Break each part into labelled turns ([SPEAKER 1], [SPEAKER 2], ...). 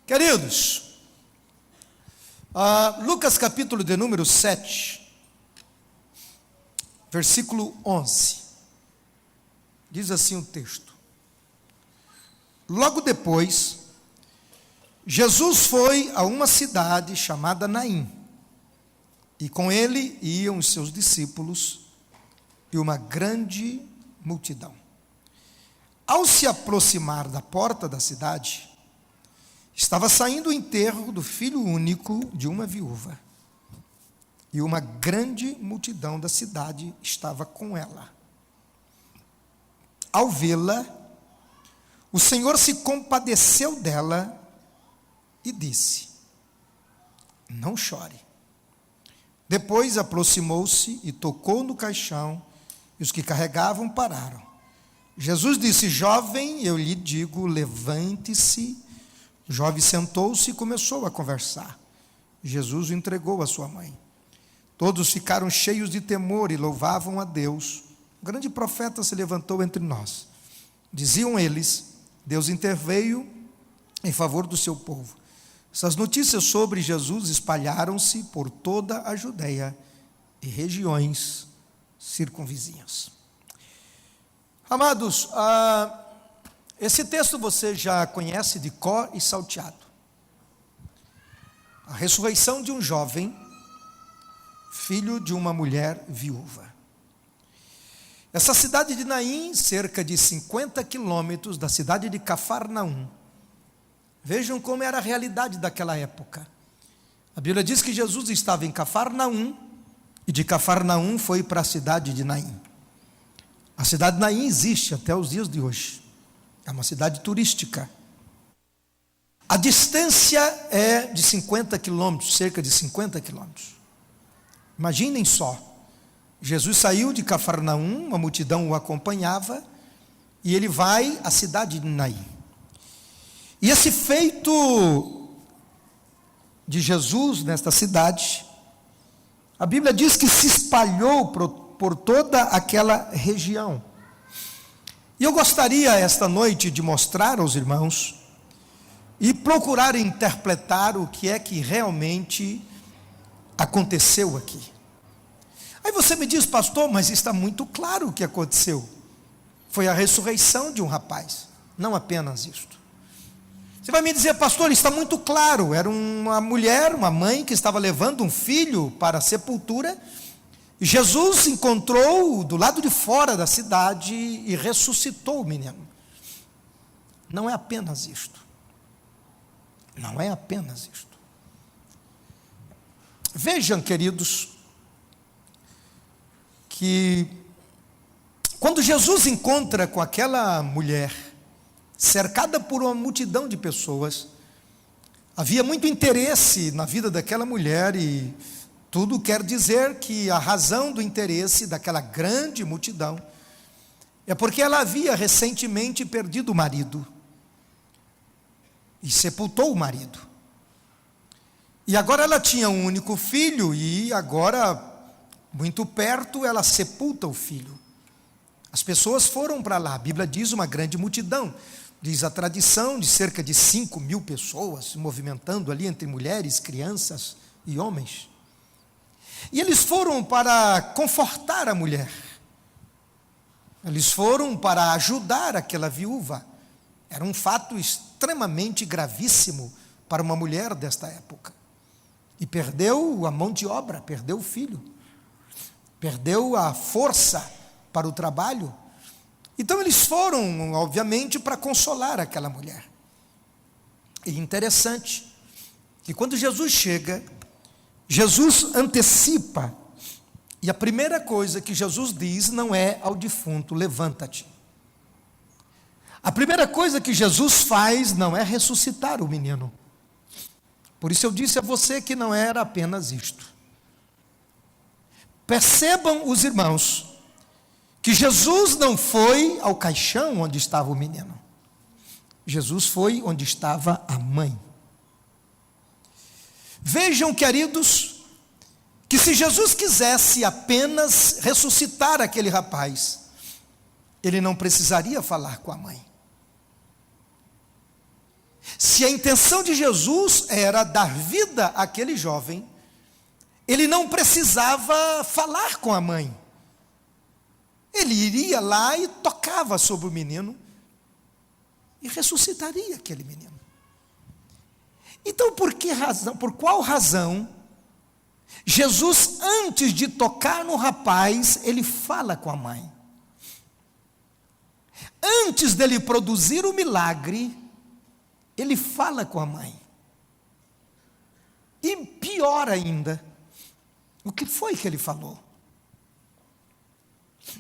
[SPEAKER 1] Queridos, Lucas capítulo de número 7, versículo 11, diz assim o texto: logo depois, Jesus foi a uma cidade chamada Naim, e com ele iam os seus discípulos e uma grande multidão. Ao se aproximar da porta da cidade, estava saindo o enterro do filho único de uma viúva, e uma grande multidão da cidade estava com ela. Ao vê-la, o Senhor se compadeceu dela e disse: não chore. Depois aproximou-se e tocou no caixão, e os que carregavam pararam. Jesus disse: jovem, eu lhe digo, levante-se. O jovem sentou-se e começou a conversar. Jesus o entregou à sua mãe. Todos ficaram cheios de temor e louvavam a Deus. Um grande profeta se levantou entre nós. Diziam eles: Deus interveio em favor do seu povo. Essas notícias sobre Jesus espalharam-se por toda a Judeia e regiões circunvizinhas. Amados, esse texto você já conhece de cor e salteado. A ressurreição de um jovem, filho de uma mulher viúva. Essa cidade de Naim, cerca de 50 quilômetros da cidade de Cafarnaum. Vejam como era a realidade daquela época. A Bíblia diz que Jesus estava em Cafarnaum, e de Cafarnaum foi para a cidade de Naim. A cidade de Naim existe até os dias de hoje. É uma cidade turística. A distância é de 50 quilômetros, cerca de 50 quilômetros. Imaginem só, Jesus saiu de Cafarnaum, uma multidão o acompanhava, e ele vai à cidade de Naim. E esse feito de Jesus nesta cidade, a Bíblia diz que se espalhou por toda aquela região. E eu gostaria esta noite de mostrar aos irmãos e procurar interpretar o que é que realmente aconteceu aqui. Aí você me diz: pastor, mas está muito claro o que aconteceu. Foi a ressurreição de um rapaz, não apenas isto. Você vai me dizer: pastor, está muito claro, era uma mulher, uma mãe que estava levando um filho para a sepultura. Jesus encontrou do lado de fora da cidade e ressuscitou o menino. Não é apenas isto. Não é apenas isto. Vejam, queridos, que quando Jesus encontra com aquela mulher, cercada por uma multidão de pessoas, havia muito interesse na vida daquela mulher, e tudo quer dizer que a razão do interesse daquela grande multidão é porque ela havia recentemente perdido o marido e sepultou o marido. E agora ela tinha um único filho, e agora, muito perto, ela sepulta o filho. As pessoas foram para lá. A Bíblia diz uma grande multidão. Diz a tradição de cerca de 5.000 pessoas se movimentando ali entre mulheres, crianças e homens. E eles foram para confortar a mulher. Eles foram para ajudar aquela viúva. Era um fato extremamente gravíssimo para uma mulher desta época. E perdeu a mão de obra, perdeu o filho, perdeu a força para o trabalho. Então eles foram, obviamente, para consolar aquela mulher. E interessante que quando Jesus chega, Jesus antecipa, e a primeira coisa que Jesus diz não é ao defunto: levanta-te. A primeira coisa que Jesus faz não é ressuscitar o menino. Por isso eu disse a você que não era apenas isto. Percebam os irmãos, que Jesus não foi ao caixão onde estava o menino. Jesus foi onde estava a mãe. Vejam, queridos, que se Jesus quisesse apenas ressuscitar aquele rapaz, ele não precisaria falar com a mãe. Se a intenção de Jesus era dar vida àquele jovem, ele não precisava falar com a mãe. Ele iria lá e tocava sobre o menino e ressuscitaria aquele menino. Então, por qual razão, Jesus, antes de tocar no rapaz, ele fala com a mãe? Antes dele produzir o milagre, ele fala com a mãe. E pior ainda, o que foi que ele falou?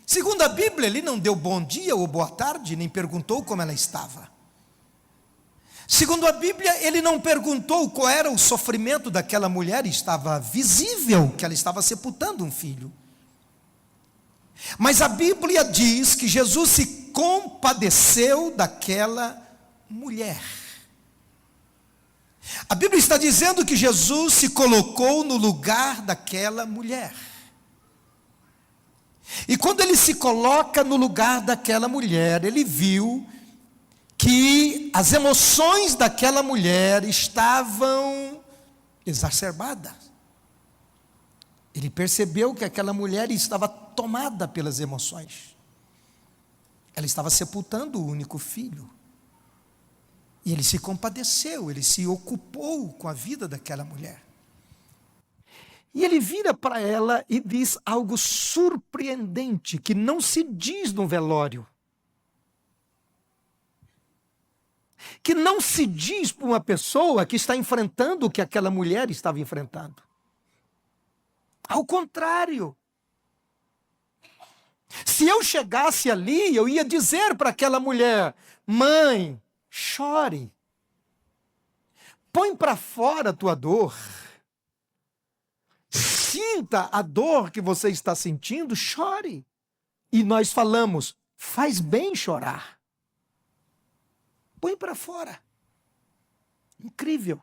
[SPEAKER 1] Segundo a Bíblia, ele não deu bom dia ou boa tarde, nem perguntou como ela estava. Segundo a Bíblia, ele não perguntou qual era o sofrimento daquela mulher, estava visível que ela estava sepultando um filho. Mas a Bíblia diz que Jesus se compadeceu daquela mulher. A Bíblia está dizendo que Jesus se colocou no lugar daquela mulher. E quando ele se coloca no lugar daquela mulher, ele viu que as emoções daquela mulher estavam exacerbadas. Ele percebeu que aquela mulher estava tomada pelas emoções. Ela estava sepultando o único filho. E ele se compadeceu, ele se ocupou com a vida daquela mulher. E ele vira para ela e diz algo surpreendente, que não se diz no velório. Que não se diz para uma pessoa que está enfrentando o que aquela mulher estava enfrentando. Ao contrário. Se eu chegasse ali, eu ia dizer para aquela mulher: mãe, chore. Põe para fora a tua dor. Sinta a dor que você está sentindo, chore. E nós falamos: faz bem chorar. Põe para fora. Incrível.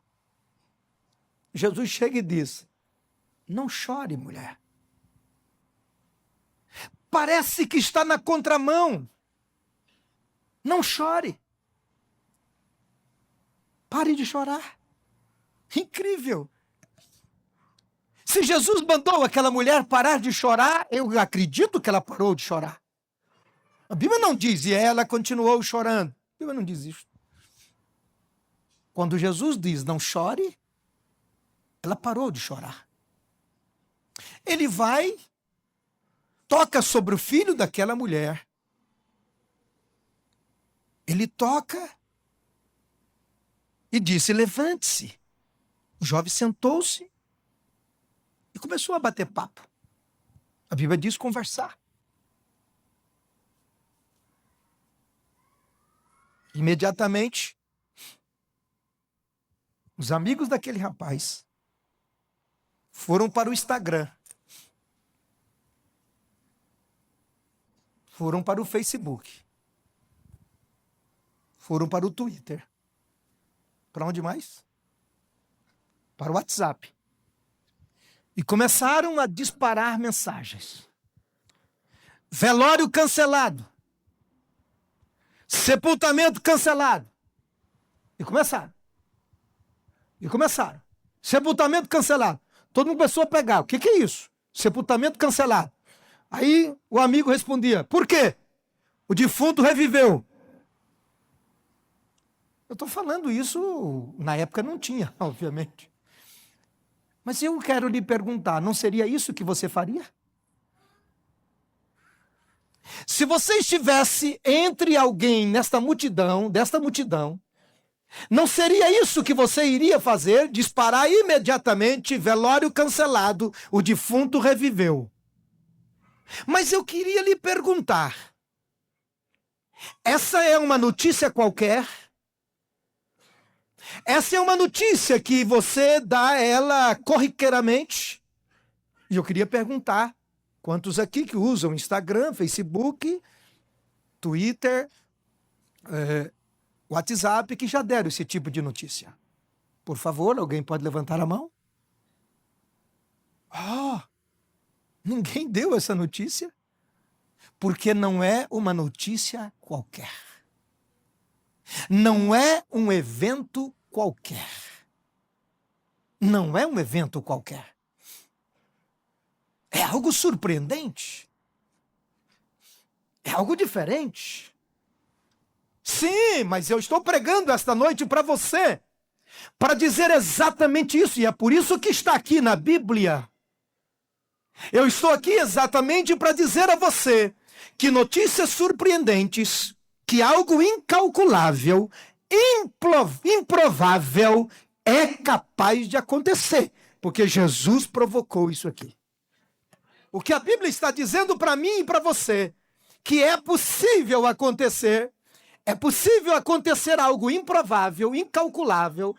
[SPEAKER 1] Jesus chega e diz: não chore, mulher. Parece que está na contramão. Não chore. Pare de chorar. Incrível. Se Jesus mandou aquela mulher parar de chorar, eu acredito que ela parou de chorar. A Bíblia não diz, e ela continuou chorando. A Bíblia não diz isso. Quando Jesus diz, não chore, ela parou de chorar. Ele vai, toca sobre o filho daquela mulher. Ele toca e disse, levante-se. O jovem sentou-se e começou a bater papo. A Bíblia diz conversar. Imediatamente, os amigos daquele rapaz foram para o Instagram, foram para o Facebook, foram para o Twitter. Para onde mais? Para o WhatsApp. E começaram a disparar mensagens. Velório cancelado. Sepultamento cancelado. E começaram. Sepultamento cancelado. Todo mundo começou a pegar. O que é isso? Sepultamento cancelado. Aí o amigo respondia, por quê? O defunto reviveu. Eu estou falando isso, na época não tinha, obviamente. Mas eu quero lhe perguntar, não seria isso que você faria? Se você estivesse entre alguém desta multidão, não seria isso que você iria fazer? Disparar imediatamente, velório cancelado, o defunto reviveu. Mas eu queria lhe perguntar, essa é uma notícia qualquer? Essa é uma notícia que você dá ela corriqueiramente? E eu queria perguntar, quantos aqui que usam Instagram, Facebook, Twitter, WhatsApp, que já deram esse tipo de notícia? Por favor, alguém pode levantar a mão? Ninguém deu essa notícia? Porque não é uma notícia qualquer. Não é um evento qualquer. Não é um evento qualquer. É algo surpreendente. É algo diferente. Sim, mas eu estou pregando esta noite para você, para dizer exatamente isso, e é por isso que está aqui na Bíblia. Eu estou aqui exatamente para dizer a você que notícias surpreendentes, que algo incalculável, improvável é capaz de acontecer, porque Jesus provocou isso aqui. O que a Bíblia está dizendo para mim e para você, que é possível acontecer algo improvável, incalculável,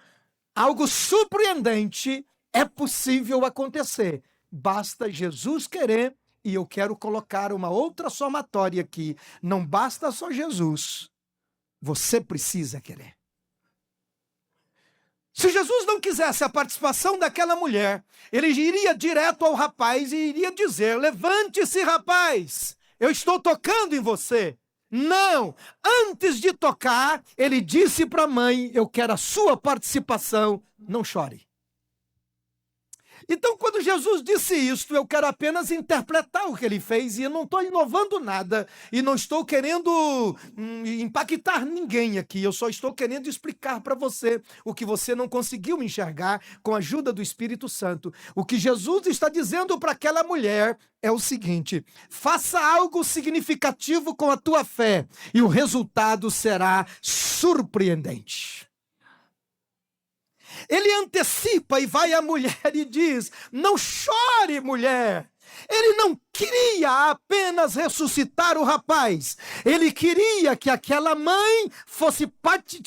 [SPEAKER 1] algo surpreendente, é possível acontecer. Basta Jesus querer, e eu quero colocar uma outra somatória aqui. Não basta só Jesus, você precisa querer. Se Jesus não quisesse a participação daquela mulher, ele iria direto ao rapaz e iria dizer: levante-se, rapaz, eu estou tocando em você. Não, antes de tocar, ele disse para a mãe: eu quero a sua participação, não chore. Então, quando Jesus disse isto, eu quero apenas interpretar o que ele fez, e eu não estou inovando nada, e não estou querendo impactar ninguém aqui, eu só estou querendo explicar para você o que você não conseguiu enxergar com a ajuda do Espírito Santo. O que Jesus está dizendo para aquela mulher é o seguinte: faça algo significativo com a tua fé, e o resultado será surpreendente. Ele antecipa e vai à mulher e diz: não chore, mulher. Ele não queria apenas ressuscitar o rapaz. Ele queria que aquela mãe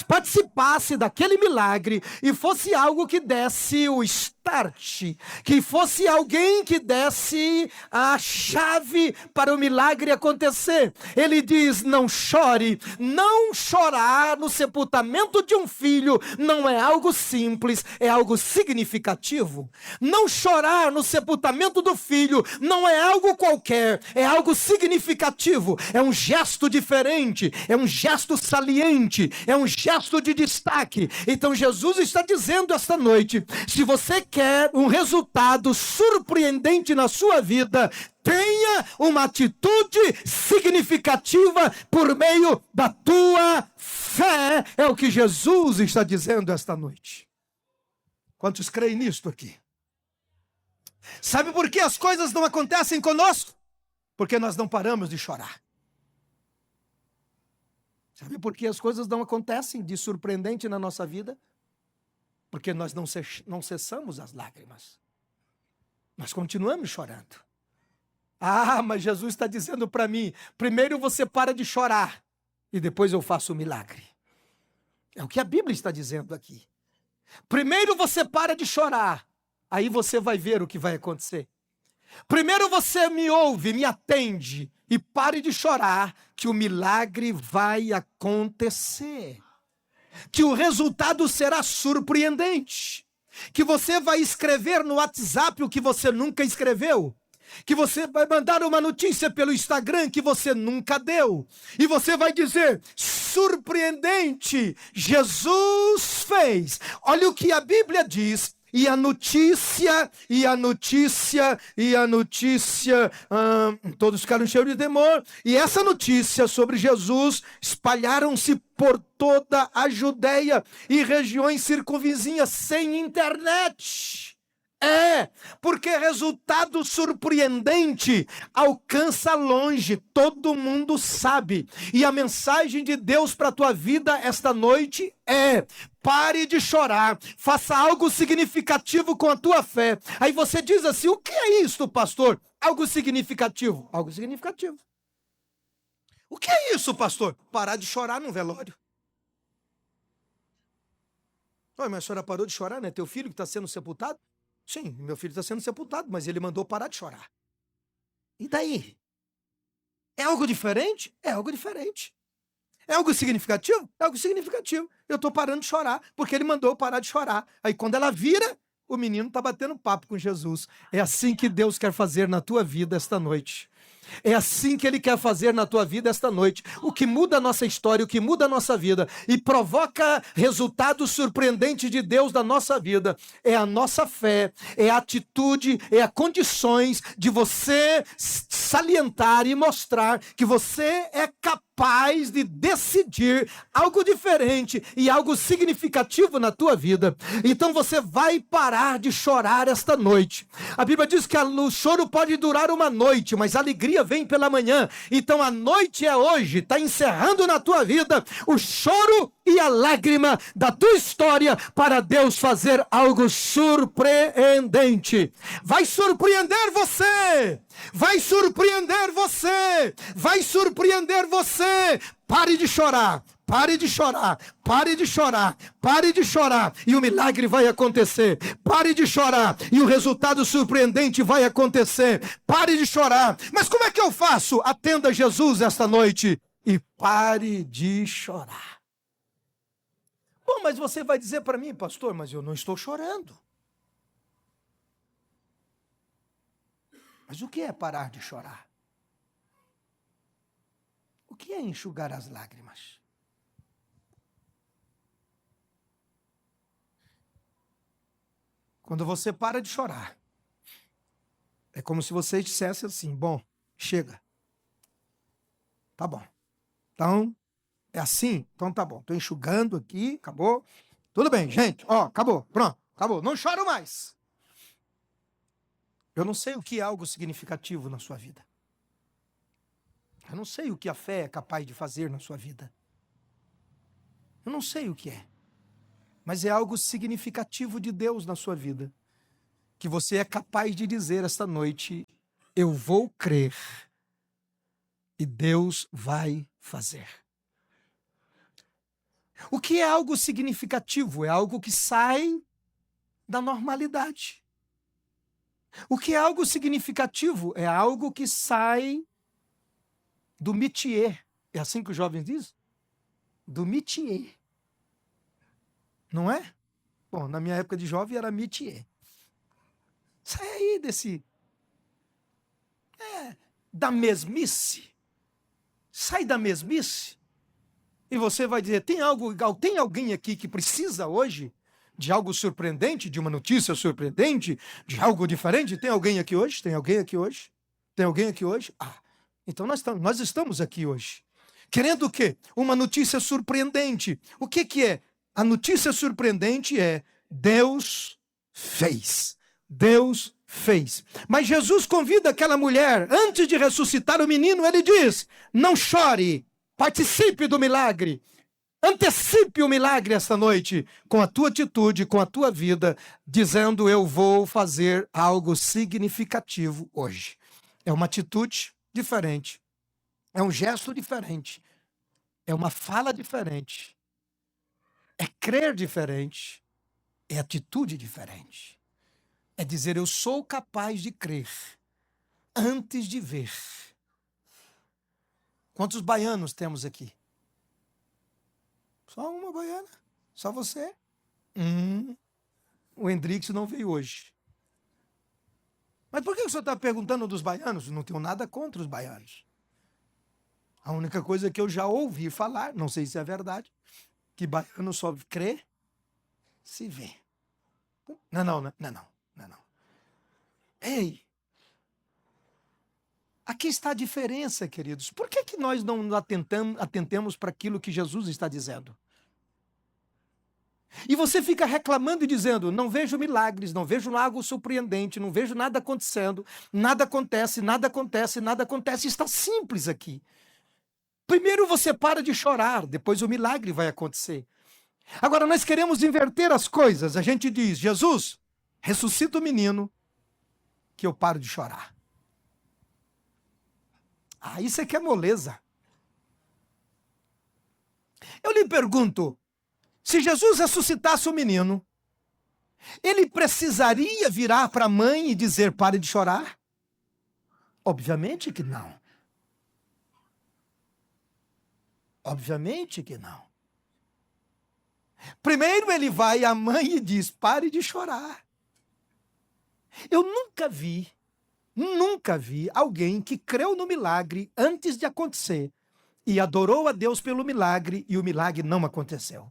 [SPEAKER 1] participasse daquele milagre e fosse algo que desse o start, que fosse alguém que desse a chave para o milagre acontecer. Ele diz: não chore. Não chorar no sepultamento de um filho não é algo simples, é algo significativo. Não chorar no sepultamento do filho não é algo qualquer, é algo significativo, é um gesto diferente, é um gesto saliente, é um gesto de destaque. Então Jesus está dizendo esta noite: se você quer um resultado surpreendente na sua vida, tenha uma atitude significativa por meio da tua fé. É o que Jesus está dizendo esta noite. Quantos creem nisto aqui? Sabe por que as coisas não acontecem conosco? Porque nós não paramos de chorar. Sabe por que as coisas não acontecem de surpreendente na nossa vida? Porque nós não cessamos as lágrimas. Nós continuamos chorando. Ah, mas Jesus está dizendo para mim: primeiro você para de chorar e depois eu faço o milagre. É o que a Bíblia está dizendo aqui. Primeiro você para de chorar, aí você vai ver o que vai acontecer. Primeiro você me ouve, me atende e pare de chorar, que o milagre vai acontecer. Que o resultado será surpreendente. Que você vai escrever no WhatsApp o que você nunca escreveu. Que você vai mandar uma notícia pelo Instagram que você nunca deu. E você vai dizer: surpreendente, Jesus fez. Olha o que a Bíblia diz. Todos ficaram cheios de temor. E essa notícia sobre Jesus espalharam-se por toda a Judeia e regiões circunvizinhas, sem internet. Porque resultado surpreendente alcança longe, todo mundo sabe. E a mensagem de Deus para a tua vida esta noite é: pare de chorar, faça algo significativo com a tua fé. Aí você diz assim: o que é isso, pastor? Algo significativo. Algo significativo. O que é isso, pastor? Parar de chorar no velório. Oi, mas a senhora parou de chorar, né? Teu filho que está sendo sepultado? Sim, meu filho está sendo sepultado, mas ele mandou parar de chorar. E daí? É algo diferente? É algo diferente. É algo significativo? É algo significativo. Eu estou parando de chorar, porque ele mandou eu parar de chorar. Aí quando ela vira, o menino está batendo papo com Jesus. É assim que Deus quer fazer na tua vida esta noite. É assim que Ele quer fazer na tua vida esta noite. O que muda a nossa história, o que muda a nossa vida e provoca resultados surpreendentes de Deus na nossa vida é a nossa fé, é a atitude, é as condições de você salientar e mostrar que você é capaz de decidir algo diferente e algo significativo na tua vida. Então você vai parar de chorar esta noite. A Bíblia diz que o choro pode durar uma noite, mas a alegria vem pela manhã. Então a noite é hoje, está encerrando na tua vida o choro e a lágrima da tua história para Deus fazer algo surpreendente. Vai surpreender você! Vai surpreender você! Vai surpreender você! Pare de chorar! Pare de chorar, pare de chorar, pare de chorar e o milagre vai acontecer. Pare de chorar e o resultado surpreendente vai acontecer. Pare de chorar. Mas como é que eu faço? Atenda Jesus esta noite e pare de chorar. Bom, mas você vai dizer para mim, pastor, mas eu não estou chorando. Mas o que é parar de chorar? O que é enxugar as lágrimas? Quando você para de chorar, é como se você dissesse assim, bom, chega. Tá bom. Então, é assim? Então tá bom. Estou enxugando aqui, acabou. Tudo bem, gente. Ó, acabou. Pronto, acabou. Não choro mais. Eu não sei o que é algo significativo na sua vida. Eu não sei o que a fé é capaz de fazer na sua vida. Eu não sei o que é. Mas é algo significativo de Deus na sua vida, que você é capaz de dizer esta noite, eu vou crer e Deus vai fazer. O que é algo significativo? É algo que sai da normalidade. O que é algo significativo? É algo que sai do métier. É assim que os jovens dizem? Do métier. Não é? Bom, na minha época de jovem era métier. Sai aí da mesmice. Sai da mesmice. E você vai dizer, tem alguém aqui que precisa hoje de algo surpreendente, de uma notícia surpreendente, de algo diferente? Tem alguém aqui hoje? Tem alguém aqui hoje? Tem alguém aqui hoje? Então nós estamos aqui hoje. Querendo o quê? Uma notícia surpreendente. O que é? A notícia surpreendente é Deus fez. Deus fez. Mas Jesus convida aquela mulher, antes de ressuscitar o menino, ele diz, não chore, participe do milagre, antecipe o milagre esta noite, com a tua atitude, com a tua vida, dizendo, eu vou fazer algo significativo hoje. É uma atitude diferente, é um gesto diferente, é uma fala diferente, é crer diferente, é atitude diferente. É dizer, eu sou capaz de crer antes de ver. Quantos baianos temos aqui? Só uma baiana? Só você? O Hendrix não veio hoje. Mas por que o senhor está perguntando dos baianos? Não tenho nada contra os baianos. A única coisa que eu já ouvi falar, não sei se é verdade, que baiano só crê se vê. Não. Ei, aqui está a diferença, queridos. Por que nós não atentemos para aquilo que Jesus está dizendo? E você fica reclamando e dizendo, não vejo milagres, não vejo algo surpreendente, não vejo nada acontecendo, nada acontece. Está simples aqui. Primeiro você para de chorar, depois o milagre vai acontecer. Agora nós queremos inverter as coisas. A gente diz, Jesus, ressuscita o menino, que eu paro de chorar. Isso é que é moleza. Eu lhe pergunto, se Jesus ressuscitasse o menino, ele precisaria virar para a mãe e dizer, pare de chorar? Obviamente que não. Obviamente que não. Primeiro ele vai à mãe e diz, pare de chorar. Eu nunca vi nunca vi alguém que creu no milagre antes de acontecer e adorou a Deus pelo milagre e o milagre não aconteceu.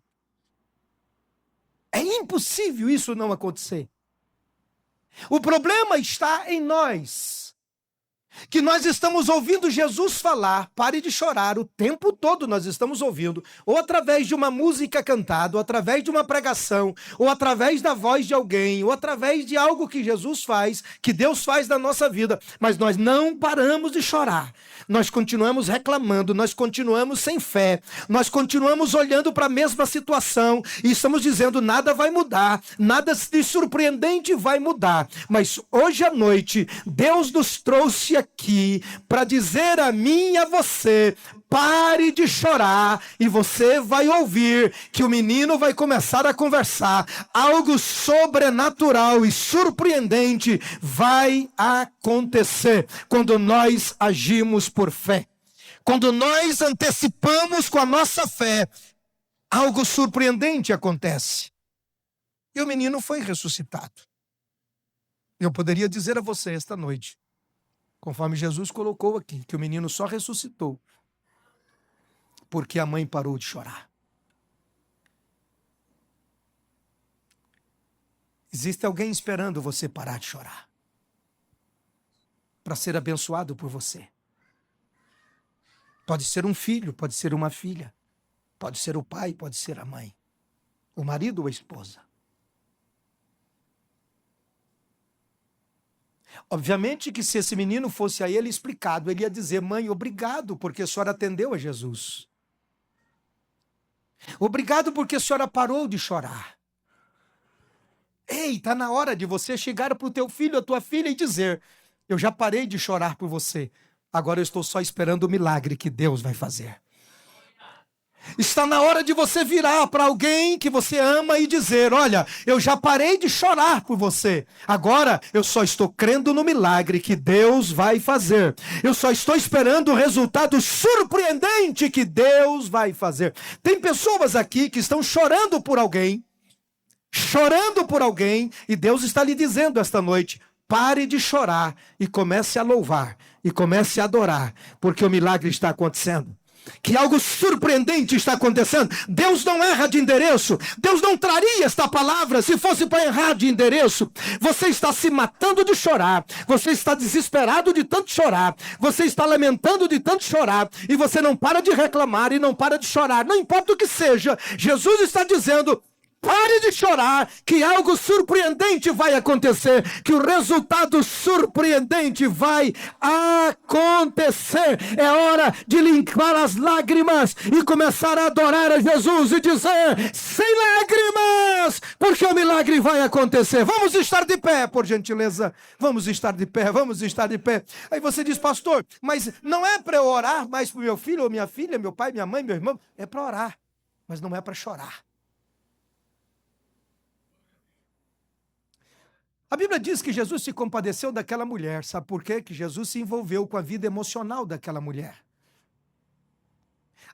[SPEAKER 1] É impossível isso não acontecer. O problema está em nós, que nós estamos ouvindo Jesus falar, pare de chorar, o tempo todo nós estamos ouvindo, ou através de uma música cantada, ou através de uma pregação, ou através da voz de alguém, ou através de algo que Jesus faz, que Deus faz na nossa vida, mas nós não paramos de chorar, nós continuamos reclamando, nós continuamos sem fé, nós continuamos olhando para a mesma situação, e estamos dizendo, nada vai mudar, nada de surpreendente vai mudar, mas hoje à noite, Deus nos trouxe aqui para dizer a mim e a você, pare de chorar e você vai ouvir que o menino vai começar a conversar. Algo sobrenatural e surpreendente vai acontecer quando nós agimos por fé. Quando nós antecipamos com a nossa fé, algo surpreendente acontece. E o menino foi ressuscitado. Eu poderia dizer a você esta noite, conforme Jesus colocou aqui, que o menino só ressuscitou porque a mãe parou de chorar. Existe alguém esperando você parar de chorar para ser abençoado por você. Pode ser um filho, pode ser uma filha, pode ser o pai, pode ser a mãe, o marido ou a esposa. Obviamente que se esse menino fosse a ele explicado, ele ia dizer, mãe, obrigado porque a senhora atendeu a Jesus. Obrigado porque a senhora parou de chorar. Ei, está na hora de você chegar para o teu filho, a tua filha e dizer, eu já parei de chorar por você, agora eu estou só esperando o milagre que Deus vai fazer. Está na hora de você virar para alguém que você ama e dizer, olha, eu já parei de chorar por você. Agora eu só estou crendo no milagre que Deus vai fazer. Eu só estou esperando o resultado surpreendente que Deus vai fazer. Tem pessoas aqui que estão chorando por alguém, e Deus está lhe dizendo esta noite, pare de chorar e comece a louvar, e comece a adorar, porque o milagre está acontecendo. Que algo surpreendente está acontecendo. Deus não erra de endereço. Deus não traria esta palavra se fosse para errar de endereço. Você está se matando de chorar. Você está desesperado de tanto chorar. Você está lamentando de tanto chorar. E você não para de reclamar e não para de chorar. Não importa o que seja. Jesus está dizendo, pare de chorar, que algo surpreendente vai acontecer, que o resultado surpreendente vai acontecer. É hora de limpar as lágrimas e começar a adorar a Jesus e dizer, sem lágrimas, porque o milagre vai acontecer. Vamos estar de pé, por gentileza. Vamos estar de pé, vamos estar de pé. Aí você diz, pastor, mas não é para eu orar mais para o meu filho ou minha filha, meu pai, minha mãe, meu irmão. É para orar, mas não é para chorar. A Bíblia diz que Jesus se compadeceu daquela mulher. Sabe por quê? Que Jesus se envolveu com a vida emocional daquela mulher.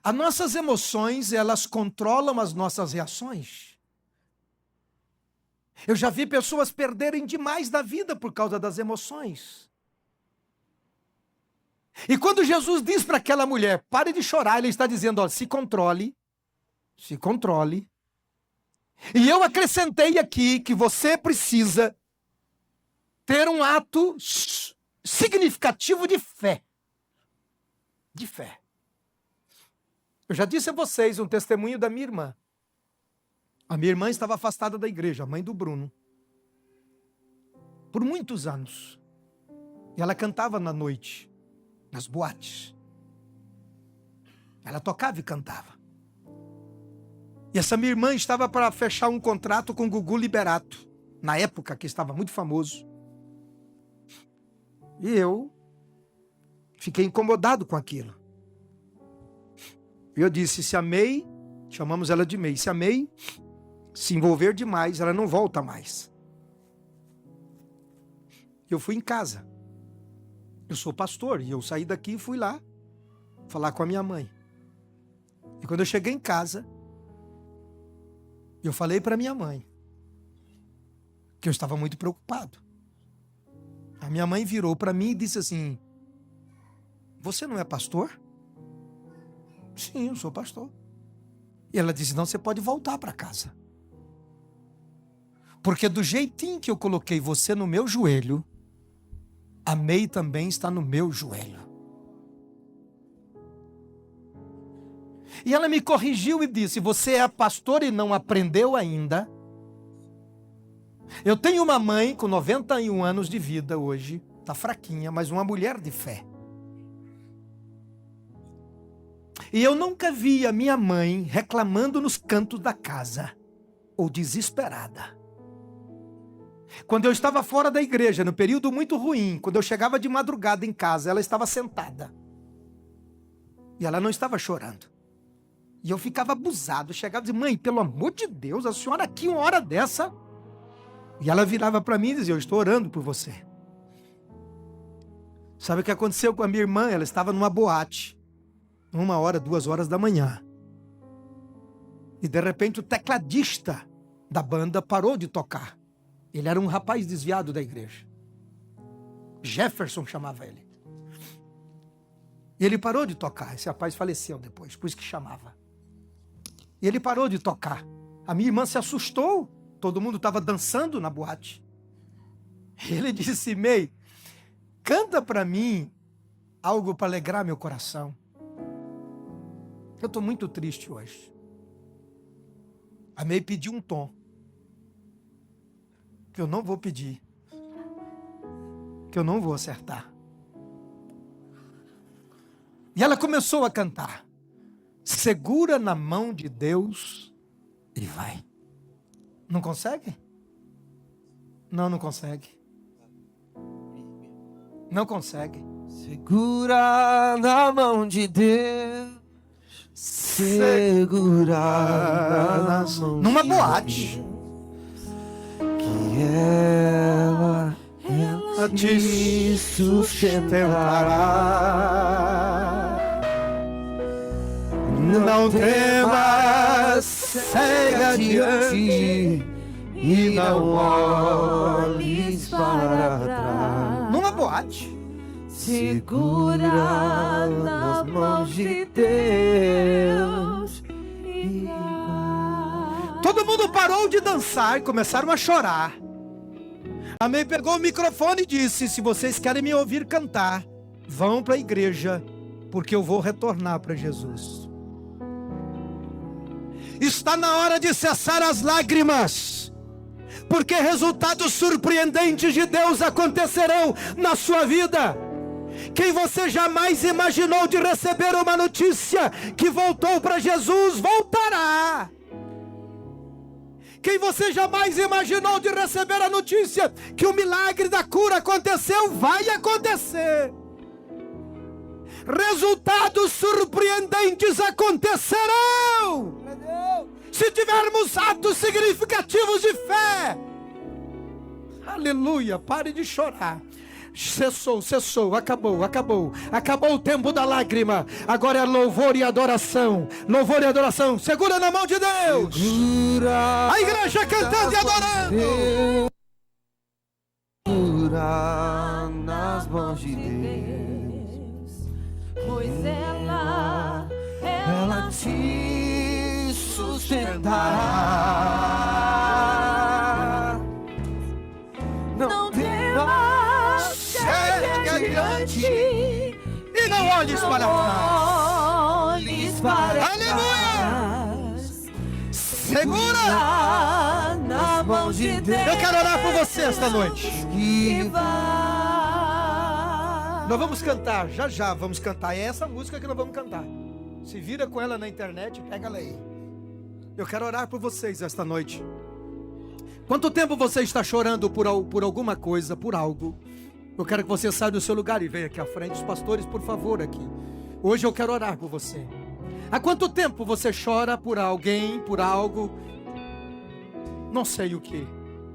[SPEAKER 1] As nossas emoções, elas controlam as nossas reações. Eu já vi pessoas perderem demais da vida por causa das emoções. E quando Jesus diz para aquela mulher, pare de chorar, ele está dizendo, ó, se controle. E eu acrescentei aqui que você precisa ter um ato significativo de fé. De fé. Eu já disse a vocês um testemunho da minha irmã. A minha irmã estava afastada da igreja, a mãe do Bruno, por muitos anos. E ela cantava na noite, nas boates. Ela tocava e cantava. E essa minha irmã estava para fechar um contrato com o Gugu Liberato, na época que estava muito famoso. E eu fiquei incomodado com aquilo. E eu disse, se a May, chamamos ela de May, se a May se envolver demais, ela não volta mais. Eu fui em casa. Eu sou pastor e eu saí daqui e fui lá falar com a minha mãe. E quando eu cheguei em casa, eu falei para minha mãe que eu estava muito preocupado. A minha mãe virou para mim e disse assim: você não é pastor? Sim, eu sou pastor. E ela disse: não, você pode voltar para casa. Porque do jeitinho que eu coloquei você no meu joelho, a May também está no meu joelho. E ela me corrigiu e disse: você é pastor e não aprendeu ainda. Eu tenho uma mãe com 91 anos de vida hoje, está fraquinha, mas uma mulher de fé. E eu nunca vi a minha mãe reclamando nos cantos da casa, ou desesperada. Quando eu estava fora da igreja, no período muito ruim, quando eu chegava de madrugada em casa, ela estava sentada. E ela não estava chorando. E eu ficava abusado, chegava e dizia: mãe, pelo amor de Deus, a senhora aqui uma hora dessa. E ela virava para mim e dizia: eu estou orando por você. Sabe o que aconteceu com a minha irmã? Ela estava numa boate, 1h, 2h da manhã. E de repente o tecladista da banda parou de tocar. Ele era um rapaz desviado da igreja. Jefferson chamava ele. E ele parou de tocar. Esse rapaz faleceu depois, por isso que chamava. E ele parou de tocar. A minha irmã se assustou. Todo mundo estava dançando na boate. Ele disse: May, canta para mim algo para alegrar meu coração. Eu estou muito triste hoje. A May pediu um tom que eu não vou pedir, que eu não vou acertar. E ela começou a cantar: segura na mão de Deus e vai. Não consegue? Não, não consegue. Não consegue.
[SPEAKER 2] Segura na mão de Deus. Segura na mão
[SPEAKER 1] numa
[SPEAKER 2] de
[SPEAKER 1] boate.
[SPEAKER 2] Deus, que ela te sustentará. Não temas, segue adiante e não olhes para trás.
[SPEAKER 1] Numa boate.
[SPEAKER 2] Segura nas mãos de Deus e vai.
[SPEAKER 1] Todo mundo parou de dançar e começaram a chorar. A May pegou o microfone e disse: se vocês querem me ouvir cantar, vão para a igreja, porque eu vou retornar para Jesus. Está na hora de cessar as lágrimas, porque resultados surpreendentes de Deus acontecerão na sua vida. Quem você jamais imaginou de receber uma notícia que voltou para Jesus, voltará. Quem você jamais imaginou de receber a notícia que o milagre da cura aconteceu, vai acontecer. Resultados surpreendentes acontecerão se tivermos atos significativos de fé. Aleluia, pare de chorar. Cessou, acabou o tempo da lágrima. Agora é louvor e adoração. Louvor e adoração. Segura na mão de Deus.
[SPEAKER 2] Segura
[SPEAKER 1] a igreja cantando e adorando.
[SPEAKER 2] Segura nas mãos de Deus,
[SPEAKER 3] pois ela
[SPEAKER 2] te sustentará. Não temas, segue adiante
[SPEAKER 1] e não olhes para trás. Aleluia! Segura
[SPEAKER 2] nas mãos de Deus.
[SPEAKER 1] Eu quero orar por você esta noite.
[SPEAKER 2] E
[SPEAKER 1] nós vamos cantar, já vamos cantar. É essa música que nós vamos cantar. Se vira com ela na internet, pega ela aí. Eu quero orar por vocês esta noite. Quanto tempo você está chorando por alguma coisa, por algo? Eu quero que você saia do seu lugar e venha aqui à frente. Os pastores, por favor, aqui. Hoje eu quero orar por você. Há quanto tempo você chora por alguém, por algo? Não sei o que.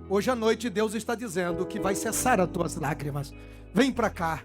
[SPEAKER 1] Hoje à noite Deus está dizendo que vai cessar as tuas lágrimas. Vem para cá.